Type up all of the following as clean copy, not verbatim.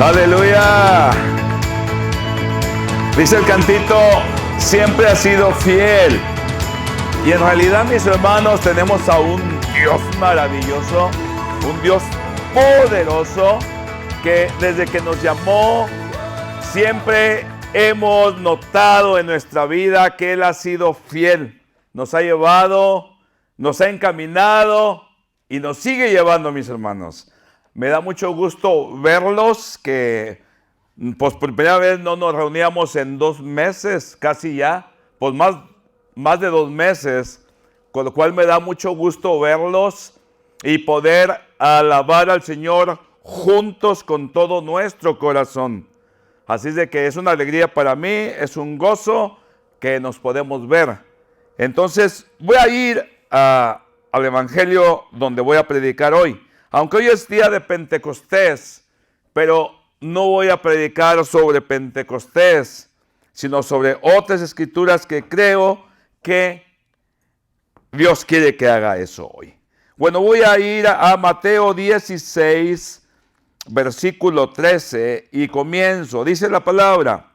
Aleluya. Dice el cantito, siempre ha sido fiel. Y en realidad, mis hermanos, tenemos a un Dios maravilloso, un Dios poderoso, que desde que nos llamó, siempre hemos notado en nuestra vida que Él ha sido fiel. Nos ha llevado, nos ha encaminado y nos sigue llevando, mis hermanos. Me da mucho gusto verlos, que pues por primera vez no nos reuníamos en 2 meses, casi ya, pues más de 2 meses, con lo cual me da mucho gusto verlos y poder alabar al Señor juntos con todo nuestro corazón. Así es de que es una alegría para mí, es un gozo que nos podemos ver. Entonces voy a ir al Evangelio donde voy a predicar hoy. Aunque hoy es día de Pentecostés, pero no voy a predicar sobre Pentecostés, sino sobre otras escrituras que creo que Dios quiere que haga eso hoy. Bueno, voy a ir a Mateo 16, versículo 13, y comienzo. Dice la palabra: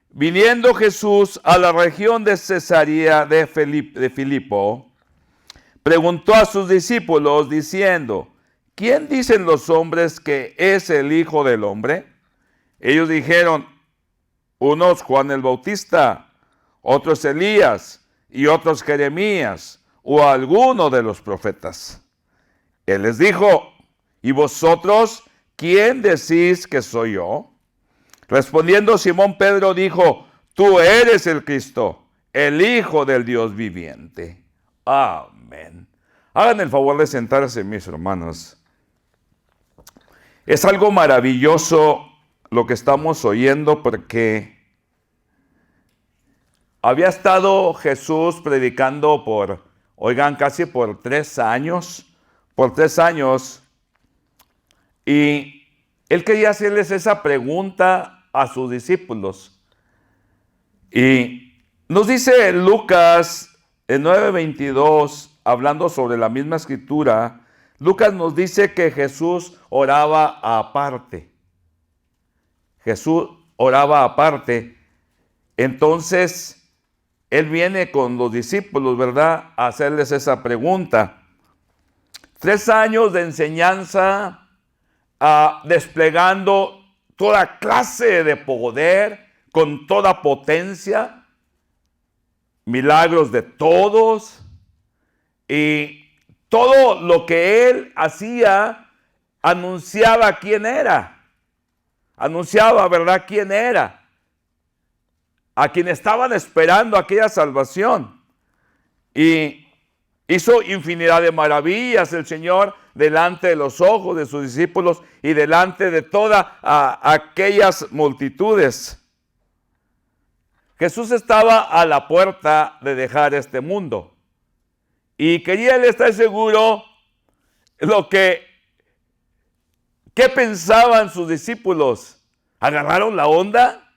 viniendo Jesús a la región de Cesarea de Filipo, preguntó a sus discípulos diciendo: ¿quién dicen los hombres que es el Hijo del Hombre? Ellos dijeron: unos Juan el Bautista, otros Elías, y otros Jeremías, o alguno de los profetas. Él les dijo: ¿y vosotros quién decís que soy yo? Respondiendo Simón Pedro dijo: tú eres el Cristo, el Hijo del Dios viviente. Amén. Hagan el favor de sentarse, mis hermanos. Es algo maravilloso lo que estamos oyendo, porque había estado Jesús predicando casi por 3 años. Y Él quería hacerles esa pregunta a sus discípulos. Y nos dice Lucas en 9:22, hablando sobre la misma escritura, Lucas nos dice que Jesús oraba aparte. Jesús oraba aparte. Entonces, Él viene con los discípulos, ¿verdad?, a hacerles esa pregunta. 3 años de enseñanza, desplegando toda clase de poder, con toda potencia, milagros de todos, y todo lo que Él hacía anunciaba quién era. Anunciaba, ¿verdad?, quién era. A quien estaban esperando aquella salvación. Y hizo infinidad de maravillas el Señor delante de los ojos de sus discípulos y delante de todas aquellas multitudes. Jesús estaba a la puerta de dejar este mundo. Y quería Él estar seguro ¿qué pensaban sus discípulos? ¿Agarraron la onda?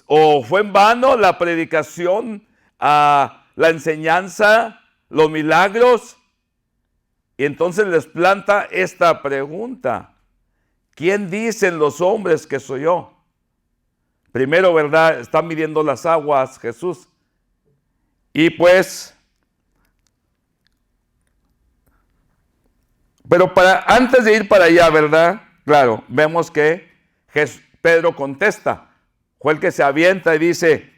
¿O fue en vano la predicación, la enseñanza, los milagros? Y entonces les planta esta pregunta: ¿quién dicen los hombres que soy yo? Primero, ¿verdad?, está midiendo las aguas Jesús. Y pues, pero antes de ir para allá, ¿verdad?, claro, vemos que Pedro contesta. Fue el que se avienta y dice,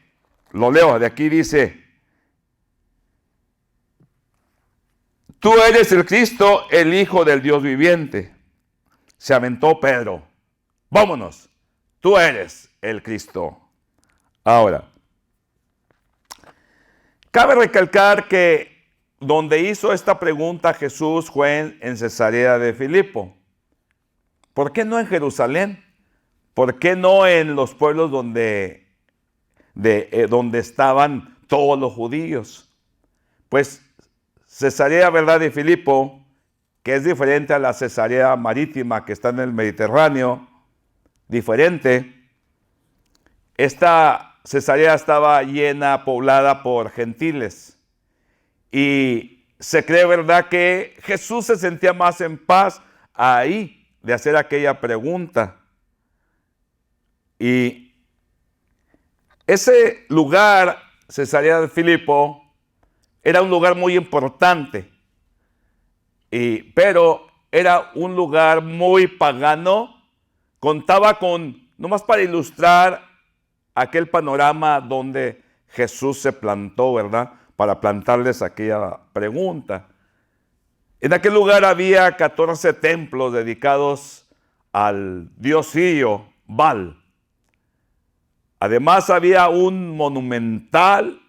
lo leo, de aquí dice: tú eres el Cristo, el Hijo del Dios viviente. Se aventó Pedro. Vámonos, tú eres el Cristo. Ahora, cabe recalcar que donde hizo esta pregunta Jesús fue en Cesarea de Filipo. ¿Por qué no en Jerusalén? ¿Por qué no en los pueblos donde estaban todos los judíos? Pues Cesarea, ¿verdad?, de Filipo, que es diferente a la Cesarea marítima que está en el Mediterráneo, diferente. Esta Cesarea estaba llena, poblada por gentiles. Y se cree, ¿verdad?, que Jesús se sentía más en paz ahí de hacer aquella pregunta. Y ese lugar, Cesarea de Filipo, era un lugar muy importante, pero era un lugar muy pagano. Contaba con, nomás para ilustrar aquel panorama donde Jesús se plantó, ¿verdad? Para plantarles aquella pregunta. En aquel lugar había 14 templos dedicados al dios sirio, Baal. Además había un monumental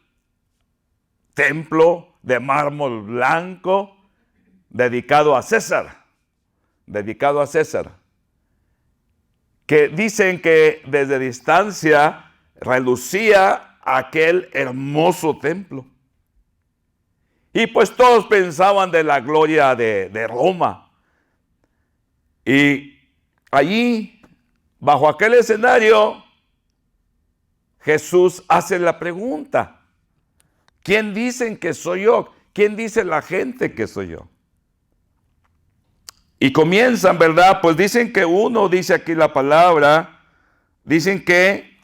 templo de mármol blanco dedicado a César, que dicen que desde distancia relucía aquel hermoso templo. Y pues todos pensaban de la gloria de Roma. Y allí, bajo aquel escenario, Jesús hace la pregunta: ¿quién dicen que soy yo? ¿Quién dice la gente que soy yo? Y comienzan, ¿verdad? Pues dicen que uno, dice aquí la palabra, dicen que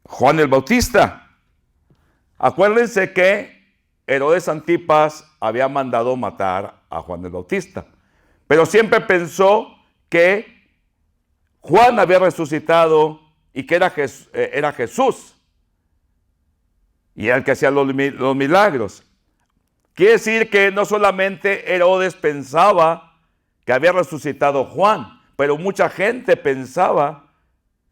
Juan el Bautista. Acuérdense que Herodes Antipas había mandado matar a Juan el Bautista, pero siempre pensó que Juan había resucitado y que era Jesús, y era el que hacía los milagros. Quiere decir que no solamente Herodes pensaba que había resucitado Juan, pero mucha gente pensaba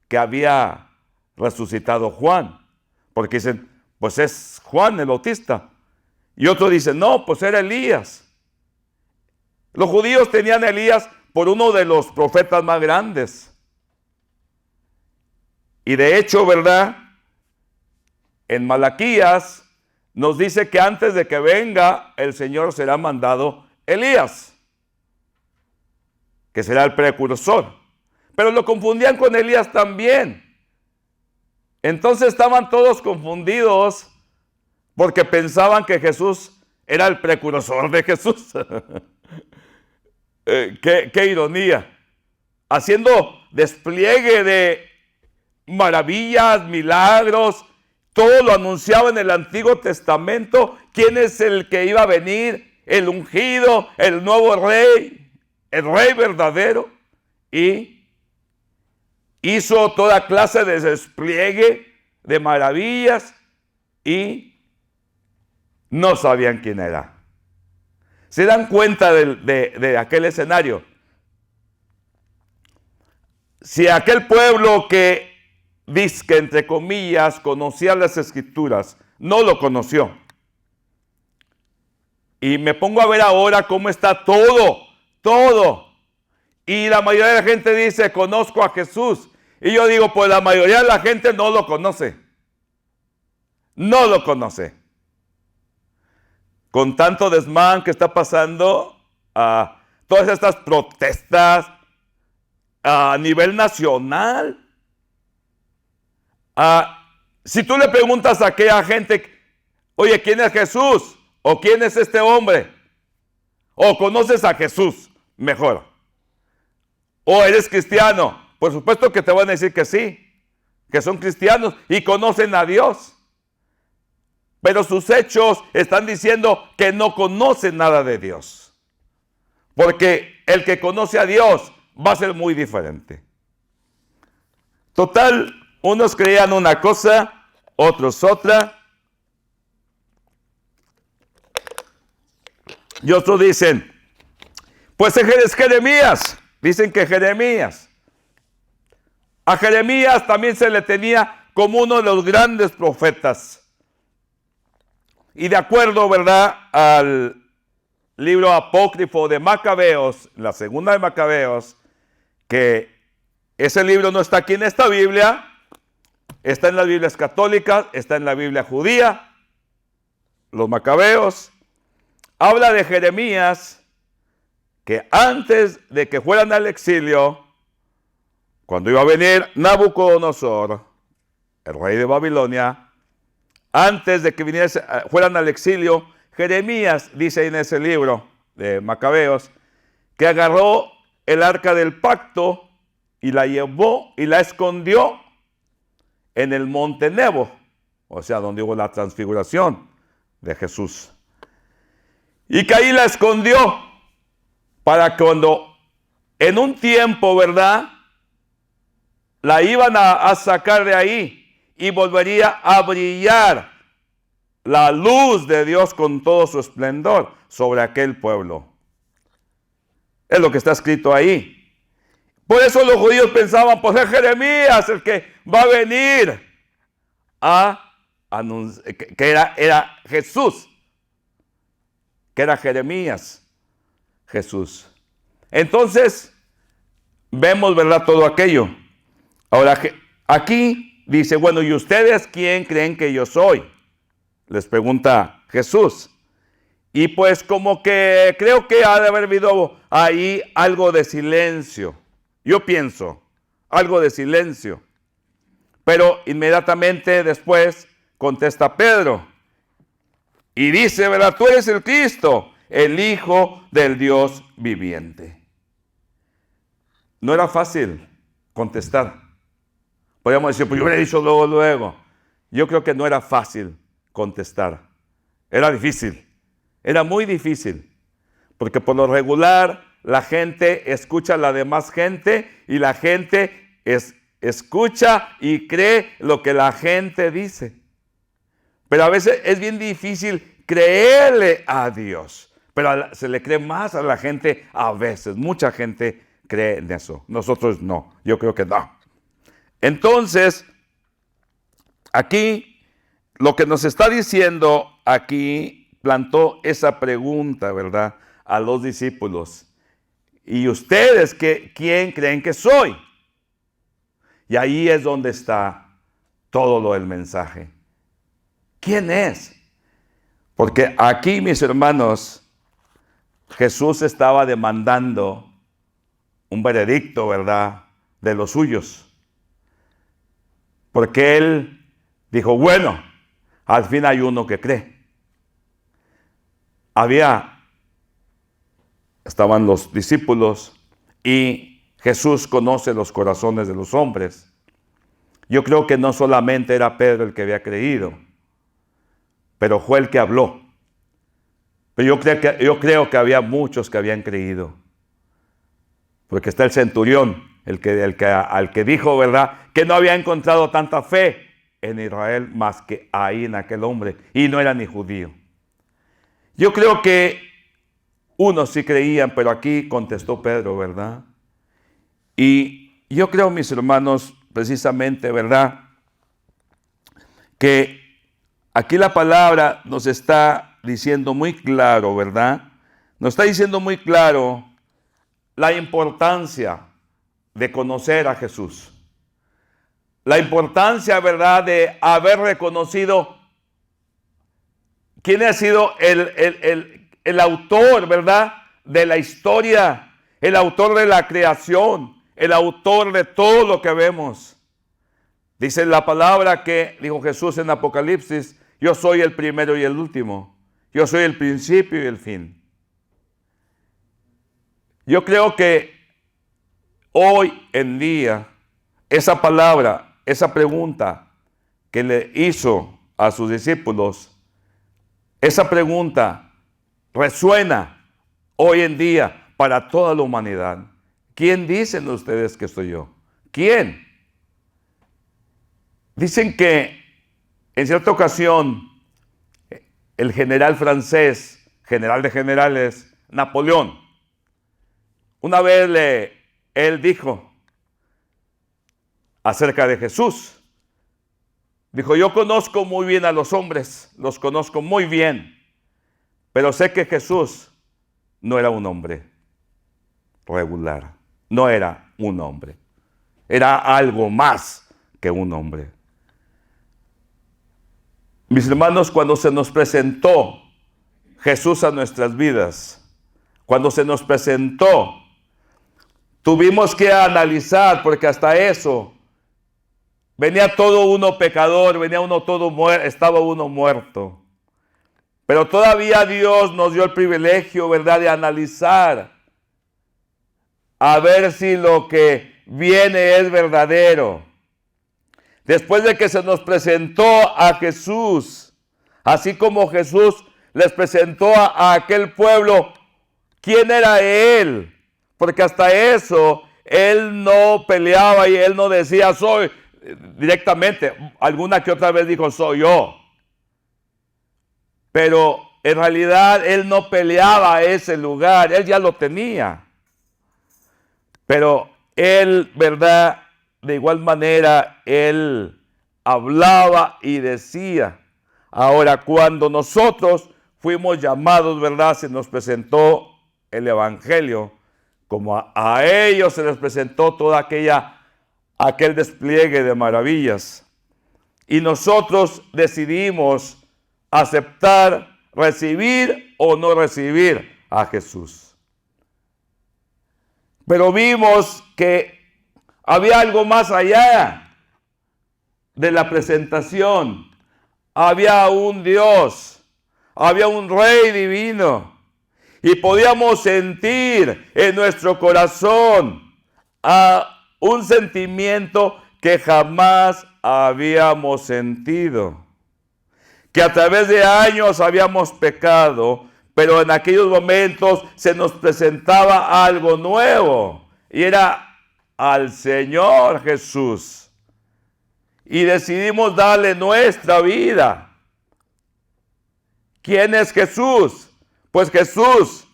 que había resucitado Juan, porque dicen, pues es Juan el Bautista. Y otros dicen, no, pues era Elías. Los judíos tenían a Elías por uno de los profetas más grandes. Y de hecho, ¿verdad? En Malaquías nos dice que antes de que venga el Señor será mandado Elías, que será el precursor. Pero lo confundían con Elías también. Entonces estaban todos confundidos porque pensaban que Jesús era el precursor de Jesús. Qué ironía. Haciendo despliegue de maravillas, milagros, todo lo anunciaba en el Antiguo Testamento. ¿Quién es el que iba a venir? El ungido, el nuevo rey, el rey verdadero. Y hizo toda clase de despliegue de maravillas y no sabían quién era. ¿Se dan cuenta de aquel escenario? Si aquel pueblo que dice que, entre comillas, conocía las Escrituras, no lo conoció. Y me pongo a ver ahora cómo está todo. Y la mayoría de la gente dice, conozco a Jesús. Y yo digo, pues la mayoría de la gente no lo conoce. No lo conoce. Con tanto desmán que está pasando, todas estas protestas a nivel nacional. Si tú le preguntas a aquella gente, oye, ¿quién es Jesús? ¿O quién es este hombre? ¿O conoces a Jesús mejor? ¿O eres cristiano? Por supuesto que te van a decir que sí, que son cristianos y conocen a Dios. Pero sus hechos están diciendo que no conocen nada de Dios. Porque el que conoce a Dios va a ser muy diferente. Total, unos creían una cosa, otros otra. Y otros dicen, pues es Jeremías. Dicen que Jeremías. A Jeremías también se le tenía como uno de los grandes profetas. Y de acuerdo, ¿verdad?, al libro apócrifo de Macabeos, la segunda de Macabeos, que ese libro no está aquí en esta Biblia, está en las Biblias católicas, está en la Biblia judía, los Macabeos, habla de Jeremías, que antes de que fueran al exilio, cuando iba a venir Nabucodonosor, el rey de Babilonia, antes de que fueran al exilio, Jeremías dice en ese libro de Macabeos que agarró el arca del pacto y la llevó y la escondió en el monte Nebo, o sea, donde hubo la transfiguración de Jesús. Y que ahí la escondió para cuando en un tiempo, ¿verdad?, la iban a sacar de ahí y volvería a brillar la luz de Dios con todo su esplendor sobre aquel pueblo. Es lo que está escrito ahí. Por eso los judíos pensaban, pues es Jeremías el que va a venir a anunciar, que era Jesús, que era Jeremías, Jesús. Entonces, vemos, ¿verdad?, todo aquello. Ahora, aquí dice, bueno, ¿y ustedes quién creen que yo soy? Les pregunta Jesús. Y pues como que creo que ha de haber habido ahí algo de silencio. Yo pienso, algo de silencio. Pero inmediatamente después contesta Pedro. Y dice, ¿verdad? Tú eres el Cristo, el Hijo del Dios viviente. No era fácil contestar. Podríamos decir, pues yo hubiera dicho luego. Yo creo que no era fácil contestar. Era difícil. Era muy difícil. Porque por lo regular la gente escucha a la demás gente y la gente escucha y cree lo que la gente dice. Pero a veces es bien difícil creerle a Dios. Pero se le cree más a la gente a veces. Mucha gente cree en eso. Nosotros no. Yo creo que no. Entonces, aquí, lo que nos está diciendo aquí, plantó esa pregunta, ¿verdad?, a los discípulos. ¿Y ustedes quién creen que soy? Y ahí es donde está todo lo del mensaje. ¿Quién es? Porque aquí, mis hermanos, Jesús estaba demandando un veredicto, ¿verdad?, de los suyos. Porque él dijo, bueno, al fin hay uno que cree. Estaban los discípulos y Jesús conoce los corazones de los hombres. Yo creo que no solamente era Pedro el que había creído, pero fue el que habló. Pero yo creo que había muchos que habían creído. Porque está el centurión, al que dijo, ¿verdad?, que no había encontrado tanta fe en Israel más que ahí en aquel hombre, y no era ni judío. Yo creo que unos sí creían, pero aquí contestó Pedro, ¿verdad? Y yo creo, mis hermanos, precisamente, ¿verdad?, que aquí la palabra nos está diciendo muy claro, ¿verdad? Nos está diciendo muy claro la importancia de conocer a Jesús. La importancia, ¿verdad?, de haber reconocido quién ha sido el autor, ¿verdad?, de la historia, el autor de la creación, el autor de todo lo que vemos. Dice la palabra que dijo Jesús en Apocalipsis, yo soy el primero y el último. Yo soy el principio y el fin. Yo creo que hoy en día, esa palabra, esa pregunta que le hizo a sus discípulos, esa pregunta resuena hoy en día para toda la humanidad. ¿Quién dicen ustedes que soy yo? ¿Quién? Dicen que en cierta ocasión el general francés, general de generales, Napoleón, una vez él dijo acerca de Jesús, dijo, yo conozco muy bien a los hombres, los conozco muy bien, pero sé que Jesús no era un hombre regular, no era un hombre, era algo más que un hombre. Mis hermanos, cuando se nos presentó Jesús a nuestras vidas, cuando se nos presentó, tuvimos que analizar, porque hasta eso venía todo uno pecador, venía uno todo muerto, estaba uno muerto. Pero todavía Dios nos dio el privilegio, ¿verdad?, de analizar, a ver si lo que viene es verdadero. Después de que se nos presentó a Jesús, así como Jesús les presentó a aquel pueblo, ¿quién era Él? Porque hasta eso, Él no peleaba y Él no decía soy directamente. Alguna que otra vez dijo soy yo. Pero en realidad Él no peleaba ese lugar, Él ya lo tenía. Pero Él, ¿verdad? De igual manera, Él hablaba y decía. Ahora, cuando nosotros fuimos llamados, ¿verdad? Se nos presentó el Evangelio, como a ellos se les presentó toda aquel despliegue de maravillas. Y nosotros decidimos aceptar, recibir o no recibir a Jesús. Pero vimos que había algo más allá de la presentación. Había un Dios, había un Rey divino. Y podíamos sentir en nuestro corazón un sentimiento que jamás habíamos sentido. Que a través de años habíamos pecado, pero en aquellos momentos se nos presentaba algo nuevo. Y era al Señor Jesús. Y decidimos darle nuestra vida. ¿Quién es Jesús? Pues Jesús,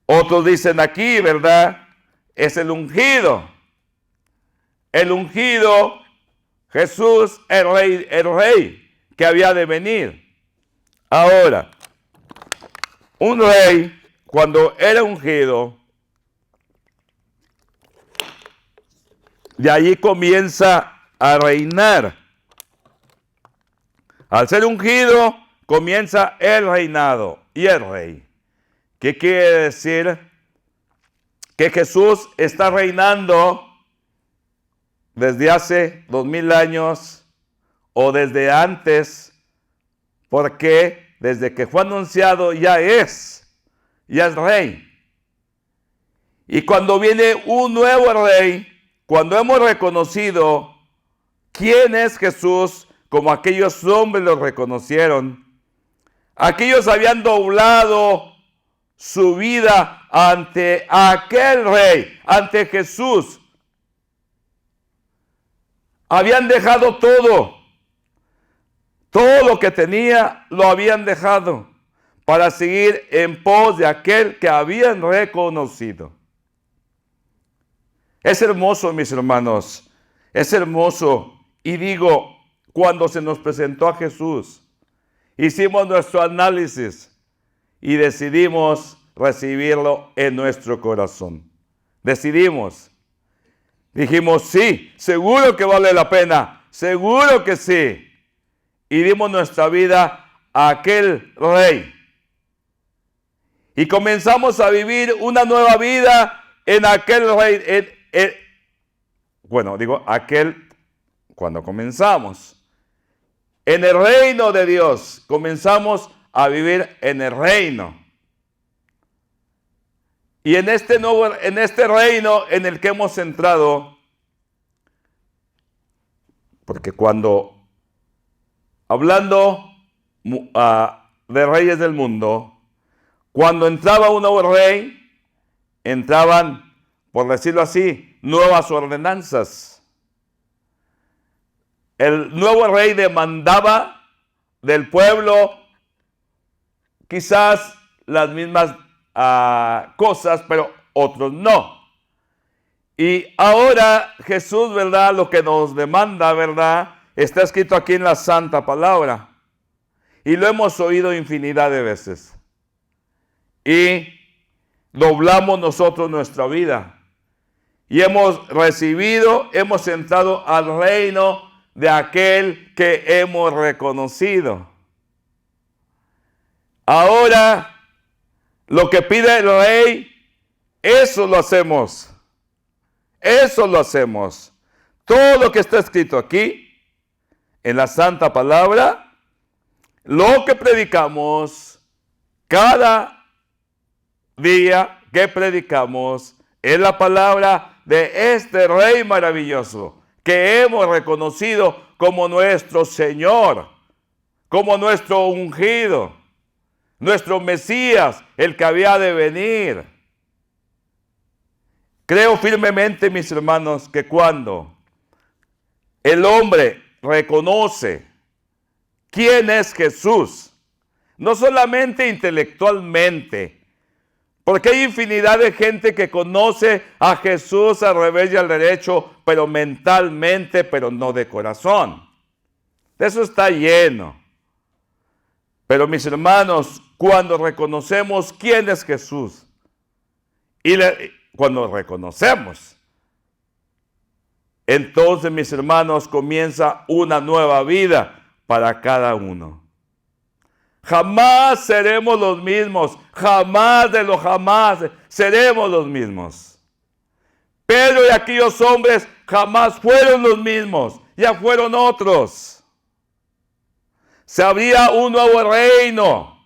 otros dicen aquí, ¿verdad? Es el ungido. El ungido, Jesús, el rey que había de venir. Ahora, un rey, cuando era ungido, de allí comienza a reinar. Al ser ungido, comienza el reinado y el rey. ¿Qué quiere decir? Que Jesús está reinando desde hace 2000 años o desde antes, porque desde que fue anunciado ya es rey. Y cuando viene un nuevo rey, cuando hemos reconocido quién es Jesús, como aquellos hombres lo reconocieron, aquellos habían doblado su vida ante aquel rey, ante Jesús. Habían dejado todo lo que tenía lo habían dejado para seguir en pos de aquel que habían reconocido. Es hermoso, mis hermanos, es hermoso. Y digo, cuando se nos presentó a Jesús, hicimos nuestro análisis y decidimos recibirlo en nuestro corazón. Decidimos. Dijimos, sí, seguro que vale la pena, seguro que sí. Y dimos nuestra vida a aquel rey. Y comenzamos a vivir una nueva vida en aquel rey. Cuando comenzamos. En el reino de Dios, comenzamos a vivir en el reino. Y en este reino en el que hemos entrado, porque hablando de reyes del mundo, cuando entraba un nuevo rey, entraban, por decirlo así, nuevas ordenanzas. El nuevo rey demandaba del pueblo quizás las mismas cosas, pero otros no. Y ahora Jesús, ¿verdad? Lo que nos demanda, ¿verdad? Está escrito aquí en la Santa Palabra. Y lo hemos oído infinidad de veces. Y doblamos nosotros nuestra vida. Y hemos entrado al reino de aquel que hemos reconocido. Ahora, lo que pide el rey, eso lo hacemos. Eso lo hacemos. Todo lo que está escrito aquí, en la Santa Palabra, lo que predicamos cada día que predicamos, es la palabra de este Rey maravilloso que hemos reconocido como nuestro Señor, como nuestro ungido, nuestro Mesías, el que había de venir. Creo firmemente, mis hermanos, que cuando el hombre reconoce quién es Jesús, no solamente intelectualmente, porque hay infinidad de gente que conoce a Jesús al revés y al derecho, pero mentalmente, pero no de corazón. De eso está lleno. Pero mis hermanos, cuando reconocemos quién es Jesús, cuando reconocemos, entonces mis hermanos comienza una nueva vida para cada uno. Jamás seremos los mismos, jamás de los jamás seremos los mismos. Pedro y aquellos hombres jamás fueron los mismos, ya fueron otros. Se abría un nuevo reino.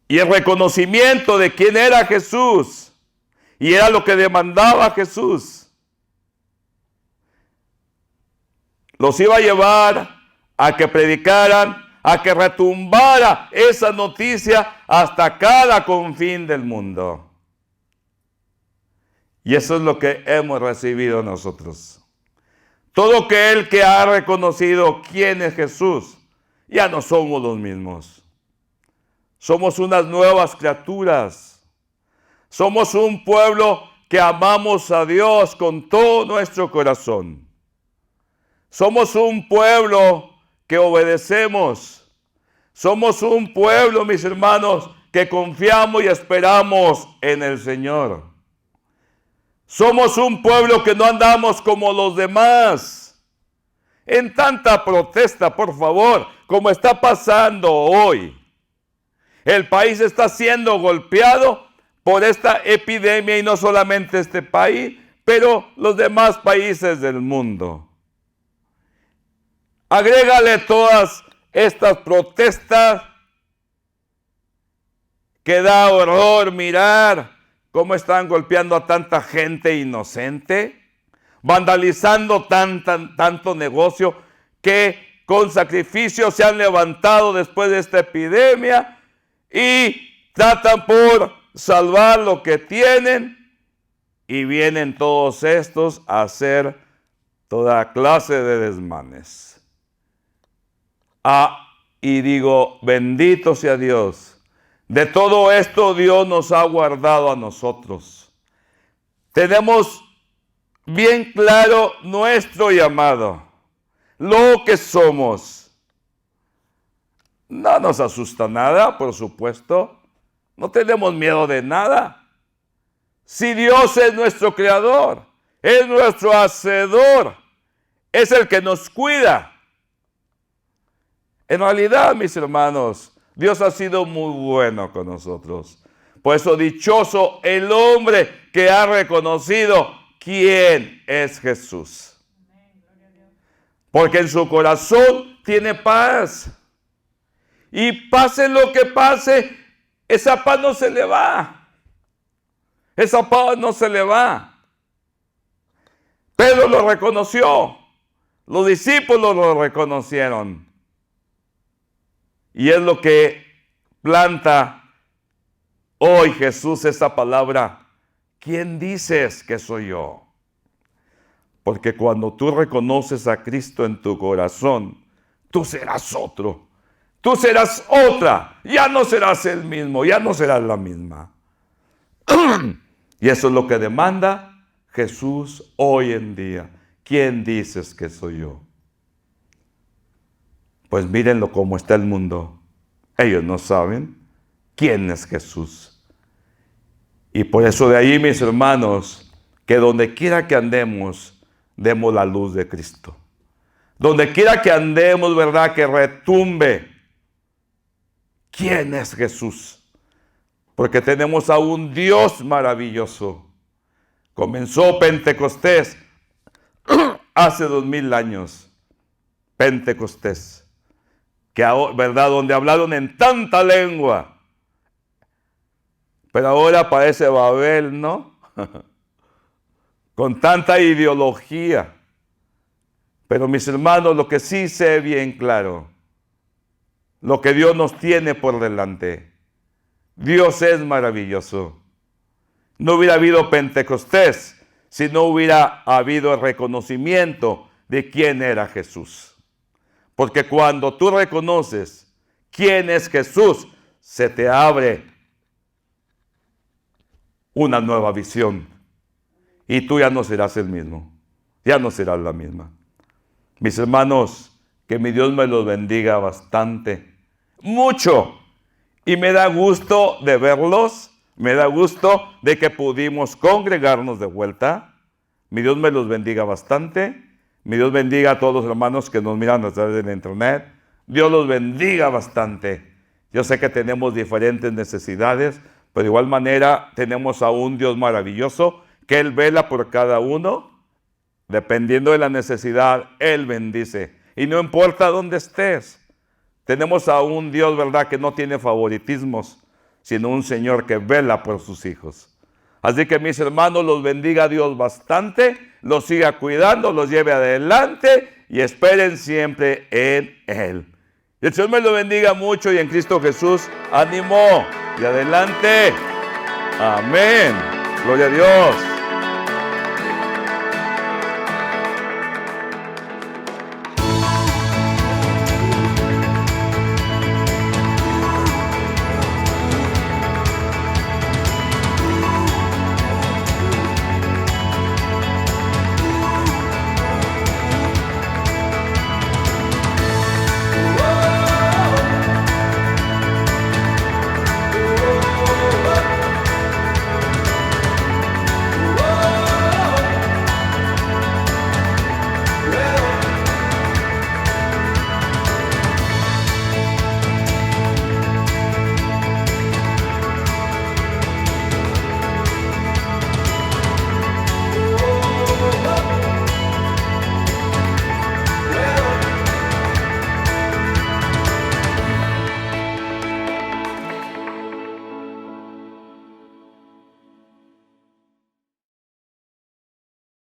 Y el reconocimiento de quién era Jesús, y era lo que demandaba Jesús, los iba a llevar a que predicaran, a que retumbara esa noticia hasta cada confín del mundo. Y eso es lo que hemos recibido nosotros. Todo aquel que ha reconocido quién es Jesús, ya no somos los mismos. Somos unas nuevas criaturas. Somos un pueblo que amamos a Dios con todo nuestro corazón. Somos un pueblo que obedecemos. Somos un pueblo, mis hermanos, que confiamos y esperamos en el Señor. Somos un pueblo que no andamos como los demás. En tanta protesta, por favor, como está pasando hoy. El país está siendo golpeado por esta epidemia, y no solamente este país, pero los demás países del mundo. Agrégale todas estas protestas que da horror mirar cómo están golpeando a tanta gente inocente, vandalizando tanto negocio que con sacrificio se han levantado después de esta epidemia y tratan por salvar lo que tienen, y vienen todos estos a hacer toda clase de desmanes. Y digo, bendito sea Dios. De todo esto Dios nos ha guardado a nosotros. Tenemos bien claro nuestro llamado, lo que somos. No nos asusta nada, por supuesto. No tenemos miedo de nada. Si Dios es nuestro creador, es nuestro hacedor, es el que nos cuida. En realidad, mis hermanos, Dios ha sido muy bueno con nosotros. Por eso, dichoso el hombre que ha reconocido quién es Jesús. Porque en su corazón tiene paz. Y pase lo que pase, esa paz no se le va. Esa paz no se le va. Pedro lo reconoció. Los discípulos lo reconocieron. Y es lo que planta hoy Jesús, esa palabra. ¿Quién dices que soy yo? Porque cuando tú reconoces a Cristo en tu corazón, tú serás otro. Tú serás otra. Ya no serás el mismo, ya no serás la misma. Y eso es lo que demanda Jesús hoy en día. ¿Quién dices que soy yo? Pues mírenlo cómo está el mundo. Ellos no saben quién es Jesús. Y por eso de ahí, mis hermanos, que donde quiera que andemos, demos la luz de Cristo. Donde quiera que andemos, ¿verdad? Que retumbe. ¿Quién es Jesús? Porque tenemos a un Dios maravilloso. Comenzó Pentecostés hace 2000 años. Pentecostés. Que, ¿verdad? Donde hablaron en tanta lengua Pero ahora parece Babel, ¿no? Con tanta ideología. Pero mis hermanos, lo que sí sé bien claro, lo que Dios nos tiene por delante. Dios es maravilloso. No hubiera habido Pentecostés si no hubiera habido el reconocimiento de quién era Jesús. Porque cuando tú reconoces quién es Jesús, se te abre una nueva visión. Y tú ya no serás el mismo. Ya no serás la misma. Mis hermanos, que mi Dios me los bendiga bastante. Mucho. Y me da gusto de verlos. Me da gusto de que pudimos congregarnos de vuelta. Mi Dios me los bendiga bastante. Mi Dios bendiga a todos los hermanos que nos miran a través de la internet. Dios los bendiga bastante. Yo sé que tenemos diferentes necesidades, pero de igual manera tenemos a un Dios maravilloso que Él vela por cada uno. Dependiendo de la necesidad, Él bendice. Y no importa dónde estés. Tenemos a un Dios, ¿verdad?, que no tiene favoritismos, sino un Señor que vela por sus hijos. Así que mis hermanos, los bendiga Dios bastante, los siga cuidando, los lleve adelante y esperen siempre en Él. Y el Señor me lo bendiga mucho y en Cristo Jesús, ánimo y adelante. Amén. Gloria a Dios.